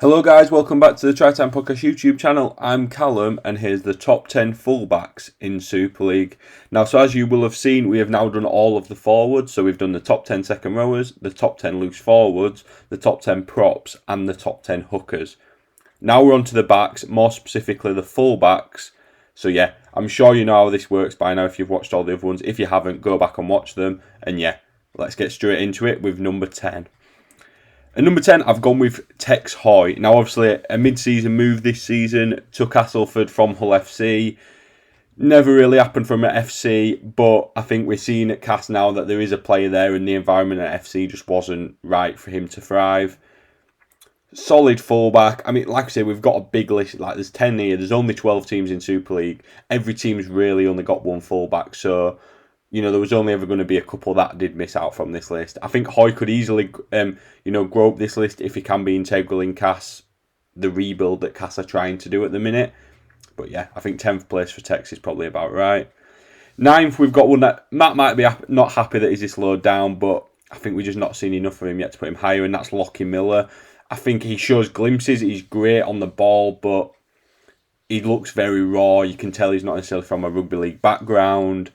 Hello guys, welcome back to the Try Time Podcast YouTube channel. I'm Callum and here's the top 10 fullbacks in Super League. Now, so as you will have seen, we have now done all of the forwards. So we've done the top 10 second rowers, the top 10 loose forwards, the top 10 props and the top 10 hookers. Now we're on to the backs, more specifically the fullbacks. So yeah, I'm sure you know how this works by now if you've watched all the other ones. If you haven't, go back and watch them. And yeah, let's get straight into it with number 10. At number 10, I've gone with Tex Hoy. Now, obviously, a mid-season move this season to Castleford from Hull FC. Never really happened from at FC, but I think we're seeing at Cas now that there is a player there and the environment at FC just wasn't right for him to thrive. Solid fullback. I mean, like I say, we've got a big list. Like, there's 10 here. There's only 12 teams in Super League. Every team's really only got one fullback, so there was only ever going to be a couple that did miss out from this list. I think Hoy could easily, grow up this list if he can be integral in Cas, the rebuild that Cas are trying to do at the minute. But yeah, I think 10th place for Tex is probably about right. 9th, we've got one that Matt might be not happy that he's this low down, but I think we're just not seeing enough of him yet to put him higher, and that's Lockie Miller. I think he shows glimpses. He's great on the ball, but he looks very raw. You can tell he's not necessarily from a rugby league background.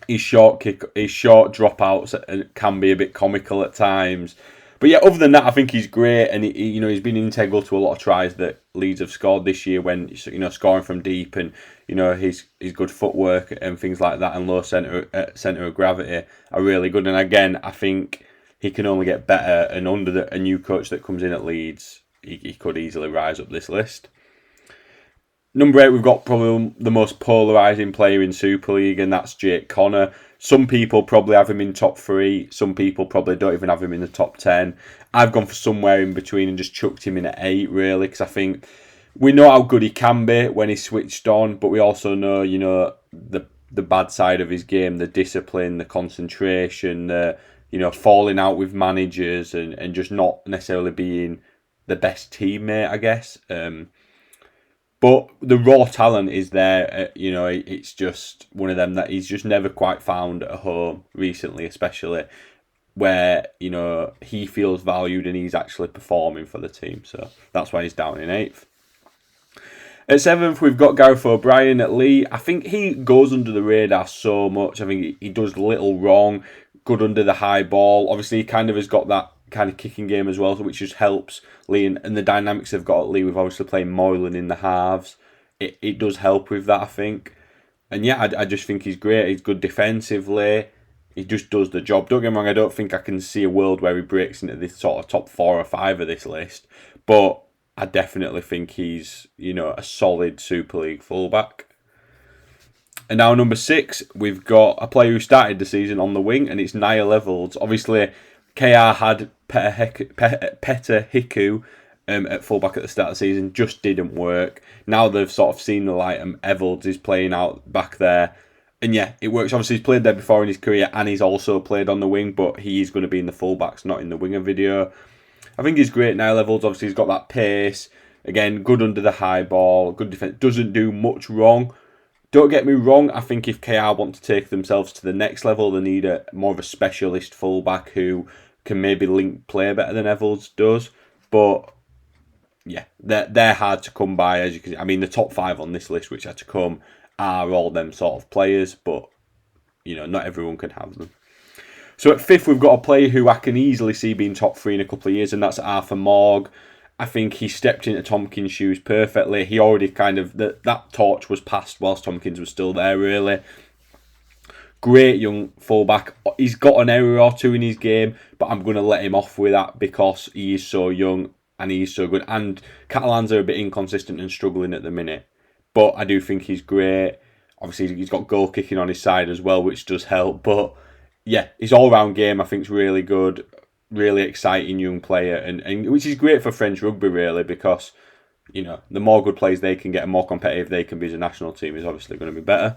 His short dropouts can be a bit comical at times. But yeah, other than that, I think he's great, and he's been integral to a lot of tries that Leeds have scored this year. When scoring from deep, and his good footwork and things like that, and low centre of gravity are really good. And again, I think he can only get better. And under a new coach that comes in at Leeds, he could easily rise up this list. Number 8, we've got probably the most polarising player in Super League, and that's Jake Connor. Some people probably have him in top 3. Some people probably don't even have him in the top 10. I've gone for somewhere in between and just chucked him in at 8, really, because I think we know how good he can be when he's switched on, but we also know, the bad side of his game, the discipline, the concentration, the, falling out with managers and just not necessarily being the best teammate, I guess. But the raw talent is there. It's just one of them that he's just never quite found at home recently, especially where, he feels valued and he's actually performing for the team. So that's why he's down in 8th. At 7th, we've got Gareth O'Brien at Lee. I think he goes under the radar so much. I think he does little wrong, good under the high ball. Obviously, he kind of has got that kind of kicking game as well, which just helps Lee, and the dynamics they've got at Lee with obviously playing Moylan in the halves, it does help with that, I think. And yeah, I just think he's great. He's good defensively. He just does the job. Don't get me wrong, I don't think I can see a world where he breaks into this sort of top 4 or 5 of this list, but I definitely think he's, a solid Super League fullback. And now number 6, we've got a player who started the season on the wing, and it's Niall Evalds. Obviously, KR had Petter Hiku at fullback at the start of the season, just didn't work. Now they've sort of seen the light, and Evalds is playing out back there. And yeah, it works. Obviously, he's played there before in his career, and he's also played on the wing, but he's going to be in the fullbacks, not in the winger video. I think he's great now, Evalds. Obviously, he's got that pace. Again, good under the high ball, good defence, doesn't do much wrong. Don't get me wrong, I think if KR want to take themselves to the next level, they need more of a specialist fullback who can maybe link play better than Evalds does. But yeah, they're hard to come by, as you can see. I mean, the top 5 on this list, which are to come, are all them sort of players, but not everyone can have them. So at 5th, we've got a player who I can easily see being top 3 in a couple of years, and that's Arthur Morg. I think he stepped into Tompkins' shoes perfectly. He already kind of, that torch was passed whilst Tompkins was still there, really. Great young fullback. He's got an error or two in his game, but I'm going to let him off with that because he is so young and he is so good. And Catalans are a bit inconsistent and struggling at the minute, but I do think he's great. Obviously, he's got goal kicking on his side as well, which does help. But yeah, his all-round game I think is really good. Really exciting young player, and which is great for French rugby, really, because the more good players they can get and more competitive they can be as a national team is obviously going to be better.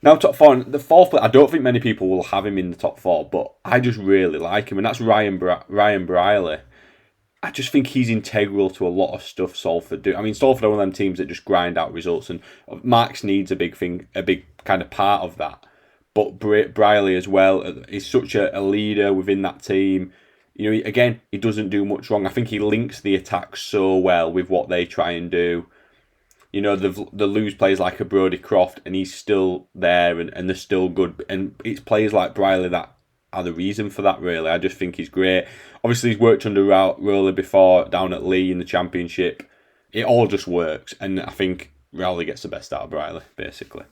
Now, top 4, the 4th player, I don't think many people will have him in the top 4, but I just really like him, and that's Ryan Briley. I just think he's integral to a lot of stuff Salford do. I mean, Salford are one of them teams that just grind out results, and Marks needs a big kind of part of that. But Briley as well is such a leader within that team. You know, again, he doesn't do much wrong. I think he links the attack so well with what they try and do. You know, they lose players like a Brodie Croft, and he's still there, and they're still good. And it's players like Briley that are the reason for that, really. I just think he's great. Obviously, he's worked under Rowley before down at Lee in the Championship. It all just works, and I think Rowley gets the best out of Briley, basically.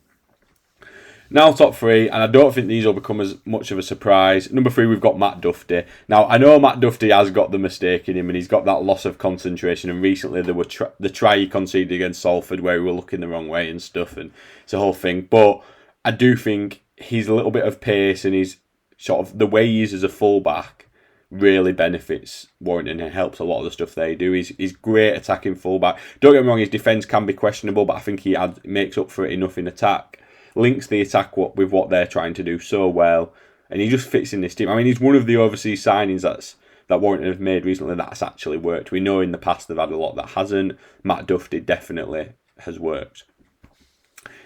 Now top three, and I don't think these will become as much of a surprise. Number three, we've got Matt Duffy. Now, I know Matt Duffy has got the mistake in him, and he's got that loss of concentration, and recently there were the try he conceded against Salford where he were looking the wrong way and stuff, and it's a whole thing. But I do think he's a little bit of pace, and he's sort of the way he is as a fullback really benefits Warrington and helps a lot of the stuff they do. He's great attacking fullback. Don't get me wrong, his defence can be questionable, but I think he makes up for it enough in attack. Links the attack with what they're trying to do so well, and he just fits in this team. I mean, he's one of the overseas signings that Warrington have made recently that's actually worked. We know in the past they've had a lot that hasn't. Matt Duffy definitely has worked.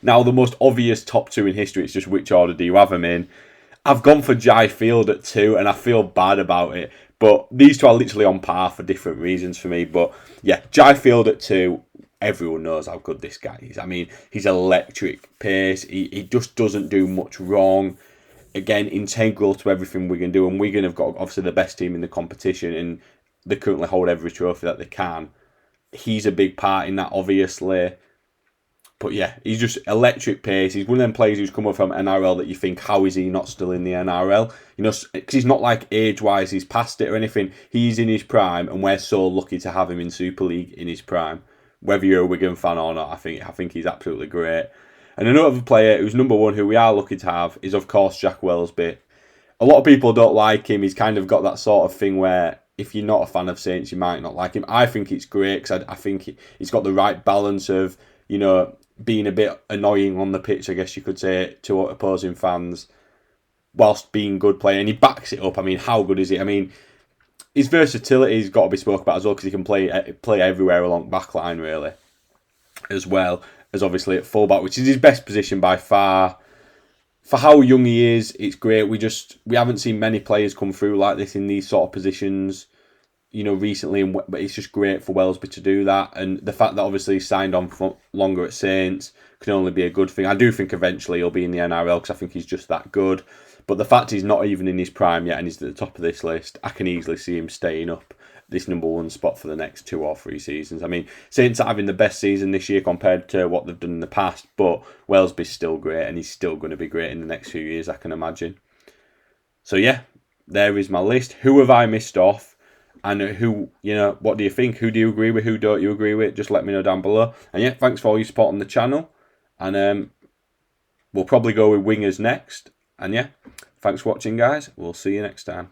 Now, the most obvious top two in history, it's just which order do you have them in? I've gone for Jai Field at 2, and I feel bad about it, but these two are literally on par for different reasons for me. But yeah, Jai Field at 2. Everyone knows how good this guy is. I mean, he's electric pace. He just doesn't do much wrong. Again, integral to everything Wigan do. And Wigan have got obviously the best team in the competition, and they currently hold every trophy that they can. He's a big part in that, obviously. But yeah, he's just electric pace. He's one of them players who's come up from NRL that you think, how is he not still in the NRL? You know, because he's not like age-wise, he's past it or anything. He's in his prime, and we're so lucky to have him in Super League in his prime. Whether you're a Wigan fan or not, I think he's absolutely great. And another player who's number one, who we are lucky to have, is of course Jack Wellesby. A lot of people don't like him. He's kind of got that sort of thing where if you're not a fan of Saints, you might not like him. I think it's great because I think he's got the right balance of, you know, being a bit annoying on the pitch, I guess you could say, to opposing fans, whilst being good player. And he backs it up. I mean, how good is he? I mean, his versatility has got to be spoken about as well, because he can play everywhere along backline, really, as well as obviously at fullback, which is his best position by far. For how young he is, it's great. We haven't seen many players come through like this in these sort of positions, you know, recently. But it's just great for Wellesby to do that, and the fact that obviously he's signed on for longer at Saints can only be a good thing. I do think eventually he'll be in the NRL because I think he's just that good. But the fact he's not even in his prime yet and he's at the top of this list, I can easily see him staying up this number one spot for the next 2 or 3 seasons. I mean, Saints are having the best season this year compared to what they've done in the past, but Wellesby's still great, and he's still going to be great in the next few years, I can imagine. So yeah, there is my list. Who have I missed off? And who, you know, what do you think? Who do you agree with? Who don't you agree with? Just let me know down below. And yeah, thanks for all your support on the channel. And we'll probably go with wingers next. And yeah, thanks for watching, guys. We'll see you next time.